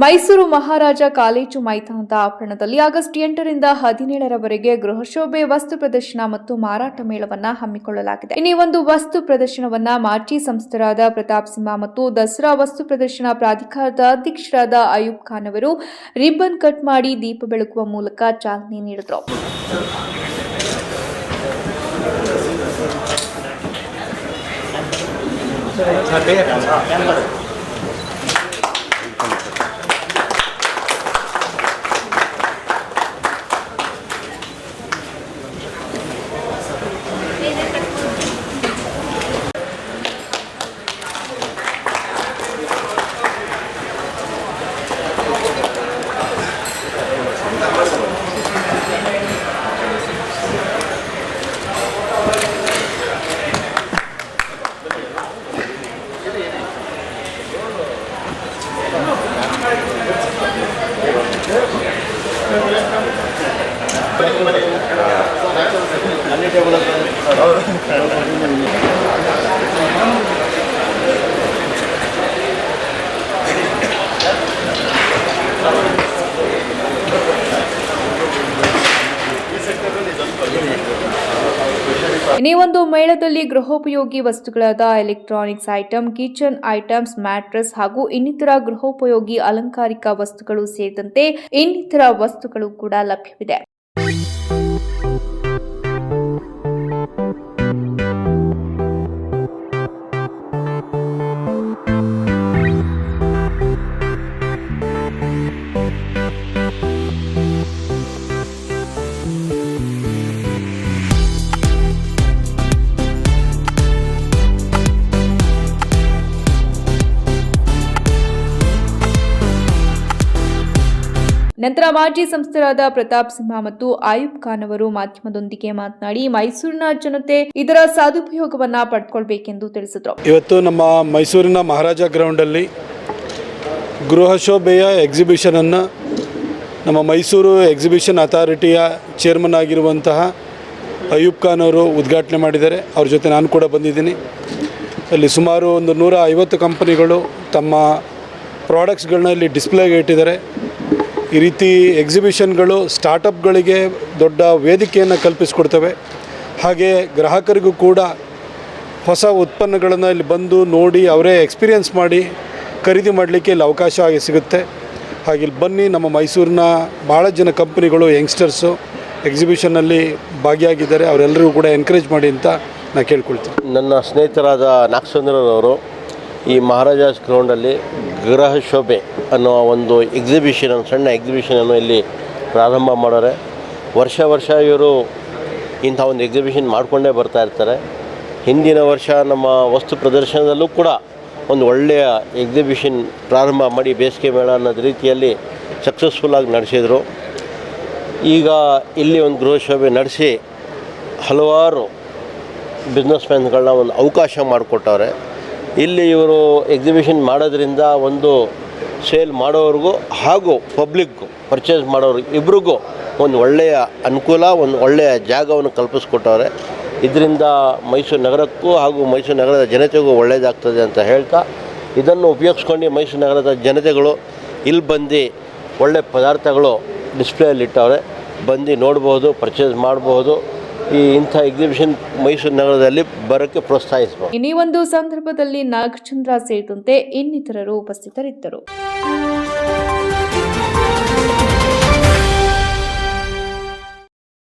ಮೈಸೂರು ಮಹಾರಾಜ college ಮೈದಾನದ ಆವರಣದಲ್ಲಿ August 8ರಿಂದ 17ರವರೆಗೆ Grihashobhe ವಸ್ತು ಪ್ರದರ್ಶನ ಮತ್ತು ಮಾರಾಟ ಮೇಳವನ್ನು ಹಮ್ಮಿಕೊಳ್ಳಲಾಗಿದೆ. ಈ ಒಂದು ವಸ್ತು ಪ್ರದರ್ಶನವನ್ನು ಮಾಜಿ ಸಂಸದರಾದ ಪ್ರತಾಪ್ ಸಿಂಹ ಮತ್ತು ದಸರಾ ವಸ್ತು ಪ್ರದರ್ಶನ ಪ್ರಾಧಿಕಾರದ ಅಧ್ಯಕ್ಷರಾದ ಅಯೂಬ್ ಖಾನ್ ಅವರು ರಿಬ್ಬನ್ ಕಟ್ ಮಾಡಿ ದೀಪ ಬೆಳಗುವ ಮೂಲಕ ಚಾಲನೆ ನೀಡಿದರು. ಈ ಒಂದು ಮೇಳದಲ್ಲಿ ಗೃಹೋಪಯೋಗಿ ವಸ್ತುಗಳಾದ electronics item, kitchen items, mattress ಹಾಗೂ ಇನ್ನಿತರ ಗೃಹೋಪಯೋಗಿ ಅಲಂಕಾರಿಕ ವಸ್ತುಗಳು ಸೇರಿದಂತೆ ಇನ್ನಿತರ ವಸ್ತುಗಳು ಕೂಡ ಲಭ್ಯವಿದೆ. ನಂತರ ಮಾಜಿ ಸಂಸದರಾದ ಪ್ರತಾಪ್ ಸಿಂಹ ಮತ್ತು ಅಯೂಬ್ ಖಾನ್ ಅವರು ಮಾಧ್ಯಮದೊಂದಿಗೆ ಮಾತನಾಡಿ ಮೈಸೂರಿನ ಜನತೆ ಇದರ ಸದುಪಯೋಗವನ್ನ ಪಡೆದುಕೊಳ್ಳಬೇಕೆಂದು ತಿಳಿಸಿದರು. ಇವತ್ತು ನಮ್ಮ ಮೈಸೂರಿನ ಮಹಾರಾಜ ಗ್ರೌಂಡ್ ಅಲ್ಲಿ ಗೃಹಶೋಭೆಯ ಎಕ್ಸಿಬಿಷನ್ ಅನ್ನು ನಮ್ಮ ಮೈಸೂರು ಎಕ್ಸಿಬಿಷನ್ ಅಥಾರಿಟಿಯ ಚೇರ್ಮನ್ ಆಗಿರುವಂತಹ ಅಯೂಬ್ ಖಾನ್ ಅವರು ಉದ್ಘಾಟನೆ ಮಾಡಿದ್ದಾರೆ. ಅವ್ರ ಜೊತೆ ನಾನು ಕೂಡ ಬಂದಿದ್ದೀನಿ. ಅಲ್ಲಿ ಸುಮಾರು 150 ಕಂಪನಿಗಳು ತಮ್ಮ ಪ್ರಾಡಕ್ಟ್ಸ್ಗಳನ್ನ ಇಲ್ಲಿ ಡಿಸ್ಪ್ಲೇಗೆ ಇಟ್ಟಿದ್ದಾರೆ. ಈ ರೀತಿ ಎಕ್ಸಿಬಿಷನ್ಗಳು ಸ್ಟಾರ್ಟಪ್ಗಳಿಗೆ ದೊಡ್ಡ ವೇದಿಕೆಯನ್ನು ಕಲ್ಪಿಸಿಕೊಡ್ತವೆ. ಹಾಗೆ ಗ್ರಾಹಕರಿಗೂ ಕೂಡ ಹೊಸ ಉತ್ಪನ್ನಗಳನ್ನು ಇಲ್ಲಿ ಬಂದು ನೋಡಿ ಅವರೇ ಎಕ್ಸ್ಪೀರಿಯನ್ಸ್ ಮಾಡಿ ಖರೀದಿ ಮಾಡಲಿಕ್ಕೆ ಇಲ್ಲಿ ಅವಕಾಶ ಸಿಗುತ್ತೆ. ಹಾಗೆ ಇಲ್ಲಿ ಬನ್ನಿ, ನಮ್ಮ ಮೈಸೂರಿನ ಭಾಳ ಜನ ಕಂಪನಿಗಳು ಯಂಗ್ಸ್ಟರ್ಸು ಎಕ್ಸಿಬಿಷನ್ನಲ್ಲಿ ಭಾಗಿಯಾಗಿದ್ದಾರೆ. ಅವರೆಲ್ಲರಿಗೂ ಕೂಡ ಎನ್ಕರೇಜ್ ಮಾಡಿ ಅಂತ ನಾನು ಕೇಳ್ಕೊಳ್ತೀನಿ. ನನ್ನ ಸ್ನೇಹಿತರಾದ ನಾಗಚಂದ್ರರವರು ಈ ಮಹಾರಾಜಾಸ್ ಗ್ರೌಂಡಲ್ಲಿ ಗೃಹಶೋಭೆ ಅನ್ನೋ ಒಂದು ಎಕ್ಸಿಬಿಷನ್, ಸಣ್ಣ ಎಕ್ಸಿಬಿಷನನ್ನು ಇಲ್ಲಿ ಪ್ರಾರಂಭ ಮಾಡೋರೆ. ವರ್ಷ ಇವರು ಇಂಥ ಒಂದು ಎಕ್ಸಿಬಿಷನ್ ಮಾಡಿಕೊಂಡೇ ಬರ್ತಾ ಇರ್ತಾರೆ. ಹಿಂದಿನ ವರ್ಷ ನಮ್ಮ ವಸ್ತು ಪ್ರದರ್ಶನದಲ್ಲೂ ಕೂಡ ಒಂದು ಒಳ್ಳೆಯ ಎಕ್ಸಿಬಿಷನ್ ಪ್ರಾರಂಭ ಮಾಡಿ ಬೇಸಿಗೆ ಮೇಳ ಅನ್ನೋದು ರೀತಿಯಲ್ಲಿ ಸಕ್ಸಸ್ಫುಲ್ಲಾಗಿ ನಡೆಸಿದರು. ಈಗ ಇಲ್ಲಿ ಒಂದು ಗೃಹಶೋಭೆ ನಡೆಸಿ ಹಲವಾರು ಬಿಸ್ನೆಸ್ ಮ್ಯಾನ್ಗಳನ್ನ ಒಂದು ಅವಕಾಶ ಮಾಡಿಕೊಟ್ಟವ್ರೆ. ಇಲ್ಲಿ ಇವರು ಎಕ್ಸಿಬಿಷನ್ ಮಾಡೋದ್ರಿಂದ ಒಂದು ಸೇಲ್ ಮಾಡೋವ್ರಿಗೂ ಹಾಗೂ ಪಬ್ಲಿಕ್ಗೂ ಪರ್ಚೇಸ್ ಮಾಡೋರು ಇಬ್ರಿಗೂ ಒಂದು ಒಳ್ಳೆಯ ಅನುಕೂಲ, ಒಂದು ಒಳ್ಳೆಯ ಜಾಗವನ್ನು ಕಲ್ಪಿಸ್ಕೊಟ್ಟವ್ರೆ. ಇದರಿಂದ ಮೈಸೂರು ನಗರಕ್ಕೂ ಹಾಗೂ ಮೈಸೂರು ನಗರದ ಜನತೆಗೂ ಒಳ್ಳೆಯದಾಗ್ತದೆ ಅಂತ ಹೇಳ್ತಾ, ಇದನ್ನು ಉಪಯೋಗಿಸ್ಕೊಂಡು ಮೈಸೂರು ನಗರದ ಜನತೆಗಳು ಇಲ್ಲಿ ಬಂದು ಒಳ್ಳೆಯ ಪದಾರ್ಥಗಳು ಡಿಸ್ಪ್ಲೇಯಲ್ಲಿ ಇಟ್ಟವ್ರೆ. ಬಂದು ನೋಡ್ಬೋದು, ಪರ್ಚೇಸ್ ಮಾಡ್ಬೋದು. ಇಂಥ ಎಕ್ಸಿಬಿಷನ್ ಮೈಸೂರು ನಗರದಲ್ಲಿ ಬರೋಕ್ಕೆ ಪ್ರೋತ್ಸಾಹಿಸಬಹುದು. ಈ ಒಂದು ಸಂದರ್ಭದಲ್ಲಿ ನಾಗಚಂದ್ರ ಸೇರಿದಂತೆ ಇನ್ನಿತರರು ಉಪಸ್ಥಿತರಿದ್ದರು.